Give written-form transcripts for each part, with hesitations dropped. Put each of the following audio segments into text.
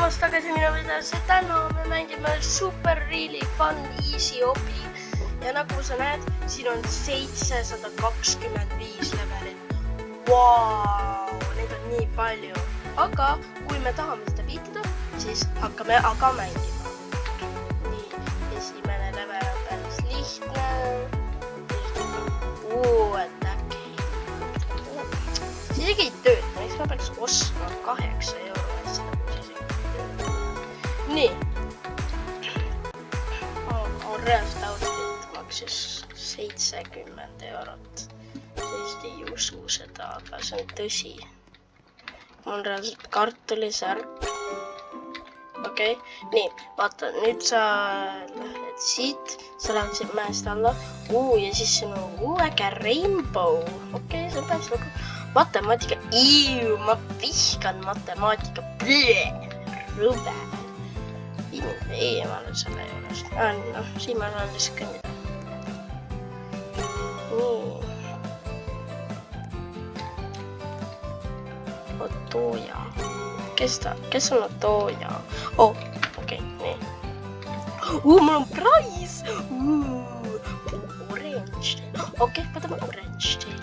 taas tagasi minu videos ja täna me mängime super really fun easy opi ja nagu sa näed, siin on 725 levelit. Vau, neid on nii palju, aga kui me tahame seda viitada, siis hakkame aga mängima. Nii, esimene level on päris lihtne. Et äkki isegi ei tööta, miks ma peaks ostma 8 euro eest seda, kui isegi ei tööta. Nii. On reaalselt outfit maksis 70 eurot. Sest ei usu seda, aga see on tõsi. On reaalselt kartulisärk. Okei, nii, vaata, nüüd sa lähed siit, sa lähed siit mäest alla. Ja siis siin on äge rainbow. Okei, see on päris nagu matemaatika. Ma vihkan matemaatika. Rõve. Eemale selle juures. No, siin ma saan lihtsalt kõndida. Nii. Otoja. Kes on Otoja? Okei, nii. Mul on prize! Orange tail. Okei, võtame orange tail.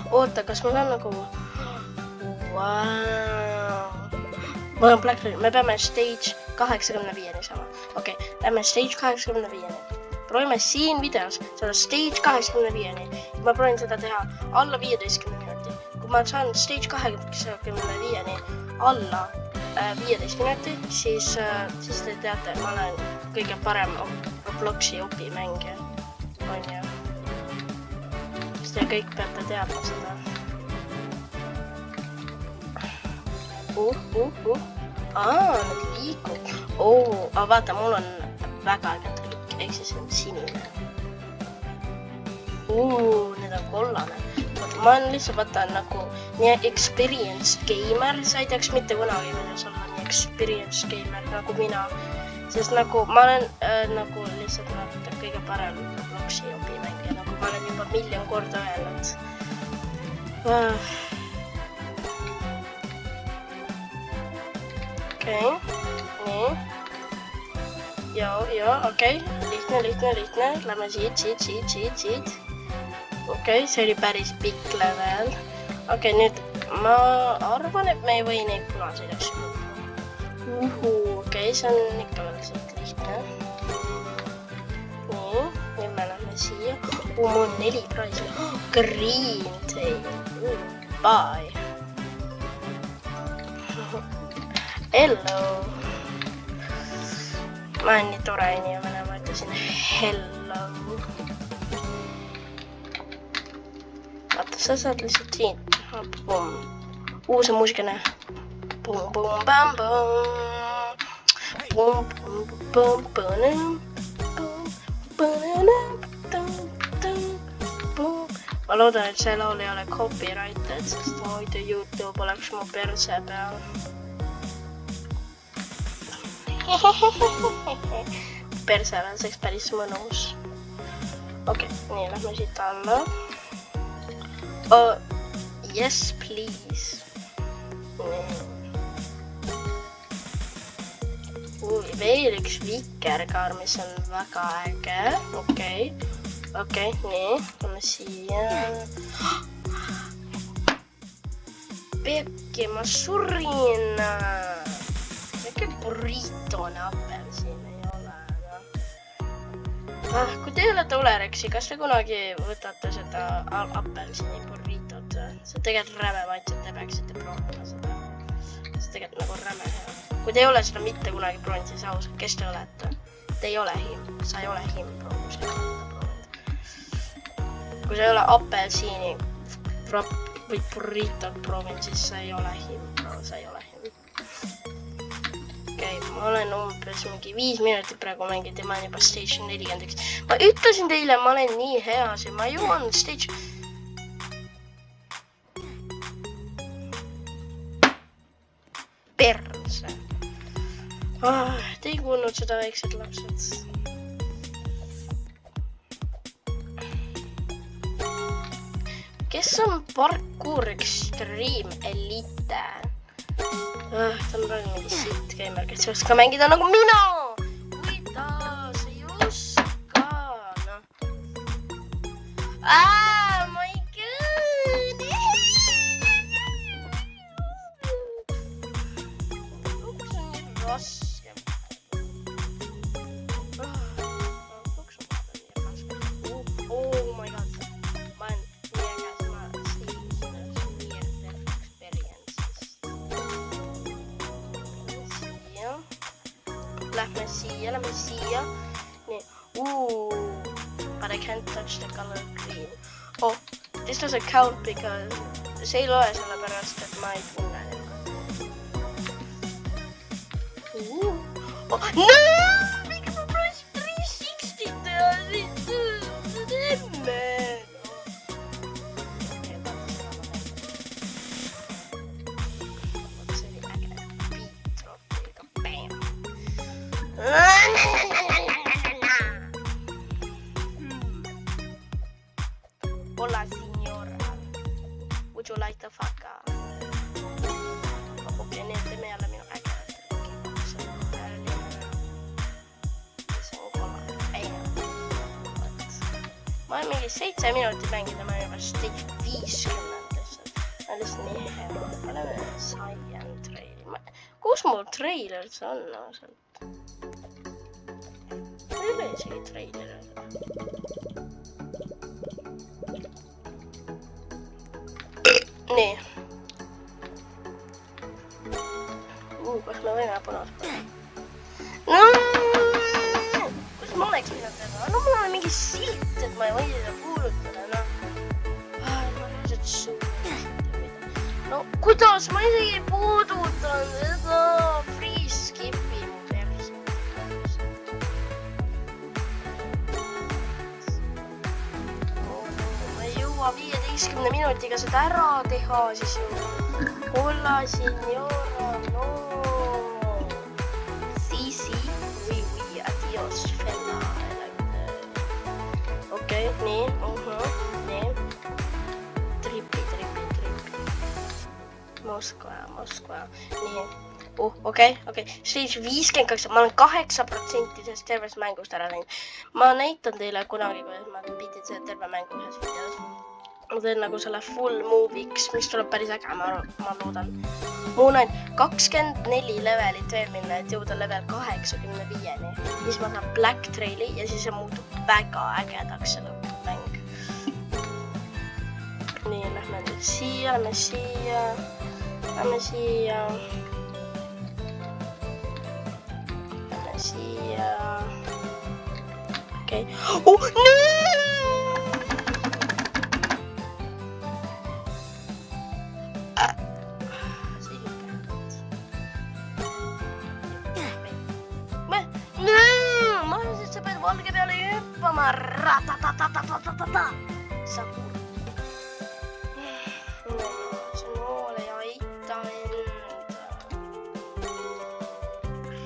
Oota, kas mul on nagu... Mul on black tail. Me peame stage 85 sama. Okei, lähme stage 85. Proovime siin videos seda stage 85. Ma proovin seda teha alla 15 minuti. Kui ma saan stage 85 alla 15 minuti, siis te teate, ma olen kõige parem Robloxi opimängija. On ju. Sest te kõik peate teadma seda. Need liigub. Aga vaata, mul on väga äge trikk, ehk siis on sinine. Need on kollane. Ma olen lihtsalt vaata nagu nii experienced gamer, sa ei teaks mitte kunagi, kuidas olla nii experienced gamer nagu mina. Sest nagu ma olen nagu lihtsalt kõige parem Robloxi opimängija, nagu ma olen juba miljon korda öelnud. Okei, nii. Okei, lihtne. Lähme siit. Okei, see oli päris pikk level. Okei, nüüd ma arvan, et me ei või neid punaseid asju mõtta. Okei, see on ikka veel lihtsalt lihtne. Nii, nüüd me lähme siia. Mul on 4 praisi. Green tail. Bye. Hello. Ma olen nii tore inimene, ma ütlesin hello. Vaata, sa saad lihtsalt siin. See muusikane. Ma loodan, et see laul ei ole copyrighted, sest muidu YouTube oleks mu perse peal. Persel on seks päris mõnus. Okei, nii, lähme siit alla. Yes, please. Veel üks vikerkaar, mis on väga äge. Okei, nii, lähme siia. Pekki, ma surin. Äkki burritone apelsin ei ole. Kui te olete Olereksi, kas te kunagi võtate seda apelsini burritot? See tegelikult räme maitseb, te peaksite proovima seda. See tegelikult nagu räme hea. Kui te ei ole seda mitte kunagi proovinud, siis ausalt, kes te olete? Te ei ole him, sa ei ole him proovinud. Kui sa ei ole apelsini või burritot proovinud, siis sa ei ole him, sa ei ole him. Okei, ma olen umbes mingi 5 minutit praegu mängid ja ma olen juba stage 41. Ma ütlesin teile, ma olen nii hea, ma jõuan stage... Perse. Te ei kuulnud seda väiksed lapsed. Kes on Parkour Extreme Elite? Ta on praegu mingi sitt gamer, kes ei oska mängida nagu mina. Kuidas ei oska, noh. My god. Uks on nii raske. Oh my god. Ma olen nii äge, ma Lähme siia. Nii. But I can't touch the color green. Oh, this doesn't count because see ei loe sellepärast, et ma ei tunne. Oh, no! Miks ma press 360 teha siit? Emme! See oli äge. Beat rotiga. Bam! Hola, signora. Would you like the fuck up? Okei, niin teemme jälle minun äkää. Se on 3. Ei. Mä oon minkin 7 minuuttia mängitä. Mä oon jopa stage 50 tässä. Mä olis niin hea. Mä olen Saiyan Trail. Kus mul trailerit on? Ei ole isegi trailerit. Nii. Kas me võime punast? No! Kus ma oleks pidanud teha? No mul on mingi silt, et ma ei või seda kuulutada, noh. Ma lihtsalt suunud. No kuidas? Ma isegi ei puudutan seda free skipi mu perse. Ma ei jõua 15 minutiga seda ära teha, siis hola, signora, no. Oui, adios, fella. Okei, nii, nii. Tripi. Moskva. Nii. Okei. Stage 52, ma olen 8% sellest tervest mängust ära läinud. Ma näitan teile kunagi, kuidas ma pidin seda terve mängu ühes videos. Ma teen nagu selle full move'iks, mis tuleb päris äge, ma loodan. Mul on 24 levelit veel minna, et jõuda level 85-ni. Siis ma saan Black Traili ja siis see muutub väga ägedaks see lõpumäng. Nii, lähme nüüd siia. Okei. Oh, nii! Ma arvasin, et sa pead valge peale hüppama. Ratatatatatatata. Sa kuuled. See nool ei aita mind.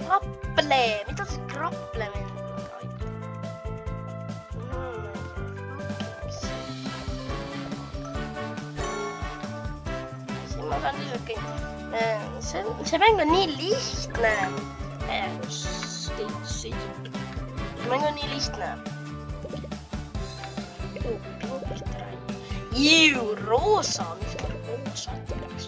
Krapple. Mida see krapple mind aitab? Siin ma saan lihtsalt kõik. See mäng on nii lihtne. Mäng on nii lihtne. Roosa, mis mul roosat oleks?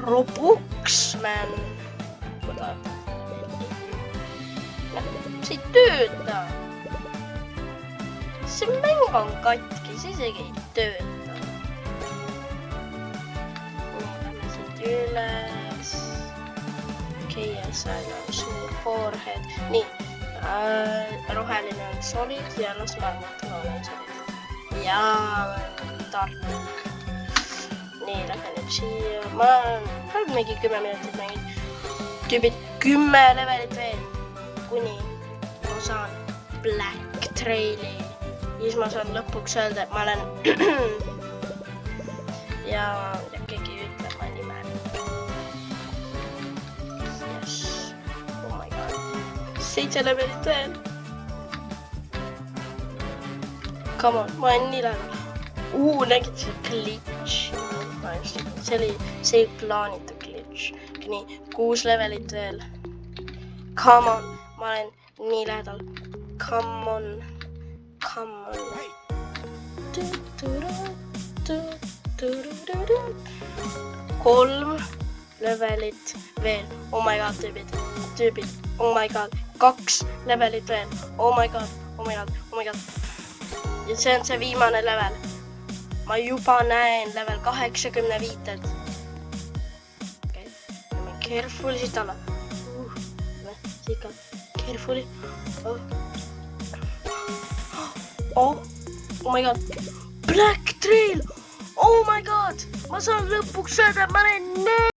Robux, man. See ei tööta. See mäng on katki, see isegi ei tööta. Lähme siit üles. KSI on suur forehead. Nii, roheline on solid ja las ma olen solid. Ja tark. Nii, lähme nüüd siia. Ma olen mingi 10 minutit mängid. Tüübid 10 levelit veel. Kuni ma saan Black Traili. Ja siis ma saan lõpuks öelda, et ma olen ja keegi ütleb ma nime. Oh my god. 7 levelit veel. Come on, ma olen nii lähedal. Nägid see glitch. see oli plaanitud glitch. Nii, 6 levelit veel. Come on, ma olen nii lähedal. Come on. 3 levelit veel. Oh my god, tüübid. Oh my god, 2 levelit veel. Oh my god. Ja see on see viimane level. Ma juba näen level 85. Okei, carefully siit alla. Siit ka, carefully. Oh my god, Black Trail. Oh my god, ma saan lõpuks öelda, et ma olen